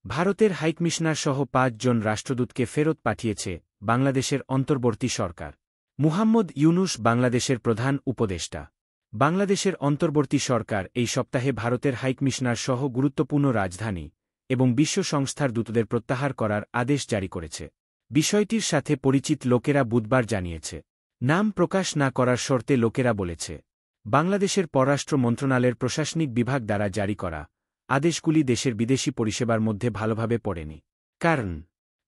ভারতের হাইকমিশনার সহ ৫ জন রাষ্ট্রদূতকে ফেরত পাঠিয়েছে বাংলাদেশের অন্তর্বর্তী সরকার। মুহাম্মদ ইউনুস বাংলাদেশের প্রধান উপদেষ্টা। বাংলাদেশের অন্তর্বর্তী সরকার এই সপ্তাহে ভারতের হাইকমিশনার সহ গুরুত্বপূর্ণ রাজধানী এবং বিশ্ব সংস্থার দূতদের প্রত্যাহার করার আদেশ জারি করেছে। বিষয়টির সাথে পরিচিত লোকেরা বুধবার জানিয়েছে। নাম প্রকাশ না করার শর্তে লোকেরা বলেছে, বাংলাদেশের পররাষ্ট্র মন্ত্রণালয়ের প্রশাসনিক বিভাগ দ্বারা জারি করা আদেশগুলি দেশের বিদেশী পরিষেবার মধ্যে ভালোভাবে পড়েনি। কারণ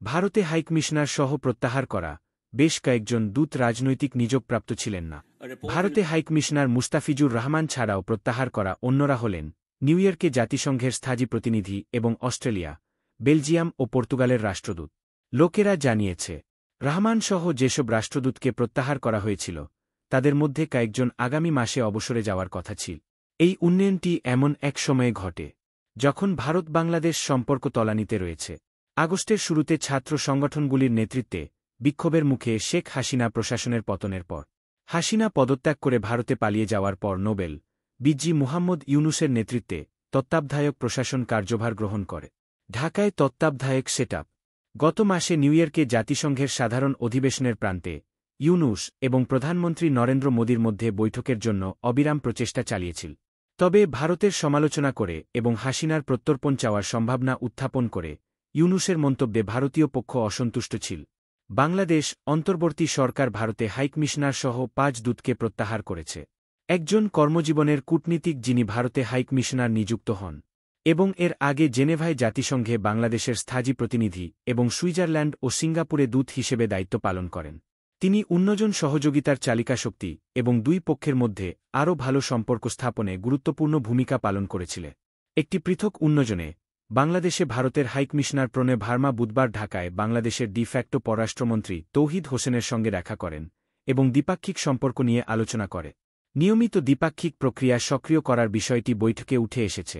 ভারতে হাইকমিশনার সহ প্রত্যাহার করা বেশ কয়েকজন দূত রাজনৈতিক নিযোগপ্রাপ্ত ছিলেন না। ভারতে হাইকমিশনার মুস্তাফিজুর রহমান ছাড়াও প্রত্যাহার করা অন্যরা হলেন নিউ ইয়র্কে জাতিসংঘের স্থায়ী প্রতিনিধি এবং অস্ট্রেলিয়া, বেলজিয়াম ও পর্তুগালের রাষ্ট্রদূত। লোকেরা জানিয়েছে, রহমান সহ যেসব রাষ্ট্রদূতকে প্রত্যাহার করা হয়েছিল তাদের মধ্যে কয়েকজন আগামী মাসে অবসরে যাওয়ার কথা ছিল। এই উন্নয়নটি এমন এক সময়ে ঘটে যখন ভারত বাংলাদেশ সম্পর্ক তলানিতে রয়েছে। আগস্টের শুরুতে ছাত্র সংগঠনগুলির নেতৃত্বে বিক্ষোভের মুখে শেখ হাসিনা প্রশাসনের পতনের পর হাসিনা পদত্যাগ করে ভারতে পালিয়ে যাওয়ার পর নোবেল বিজি মুহাম্মদ ইউনুসের নেতৃত্বে তত্ত্বাবধায়ক প্রশাসন কার্যভার গ্রহণ করে। ঢাকায় তত্ত্বাবধায়ক সেটআপ গত মাসে নিউ ইয়র্কে জাতিসংঘের সাধারণ অধিবেশনের প্রান্তে ইউনুস এবং প্রধানমন্ত্রী নরেন্দ্র মোদির মধ্যে বৈঠকের জন্য অবিরাম প্রচেষ্টা চালিয়েছিল। তবে ভারতের সমালোচনা করে এবং হাসিনার প্রত্যর্পণ চাওয়ার সম্ভাবনা উত্থাপন করে ইউনুসের মন্তব্যে ভারতীয় পক্ষ অসন্তুষ্ট ছিল। বাংলাদেশ অন্তর্বর্তী সরকার ভারতে হাইকমিশনার সহ ৫ দূতকে প্রত্যাহার করেছে। একজন কর্মজীবনের কূটনীতিক যিনি ভারতে হাইকমিশনার নিযুক্ত হন এবং এর আগে জেনেভায় জাতিসংঘে বাংলাদেশের স্থায়ী প্রতিনিধি এবং সুইজারল্যান্ড ও সিঙ্গাপুরে দূত হিসেবে দায়িত্ব পালন করেন। তিনি উন্নয়ন সহযোগিতার চালিকাশক্তি এবং দুই পক্ষের মধ্যে আরও ভালো সম্পর্ক স্থাপনে গুরুত্বপূর্ণ ভূমিকা পালন করেছিলেন। একটি পৃথক উন্নয়নে বাংলাদেশে ভারতের হাইকমিশনার প্রণয় ভার্মা বুধবার ঢাকায় বাংলাদেশের ডি ফ্যাক্টো পররাষ্ট্রমন্ত্রী তৌহিদ হোসেনের সঙ্গে দেখা করেন এবং দ্বিপাক্ষিক সম্পর্ক নিয়ে আলোচনা করে। নিয়মিত দ্বিপাক্ষিক প্রক্রিয়া সক্রিয় করার বিষয়টি বৈঠকে উঠে এসেছে।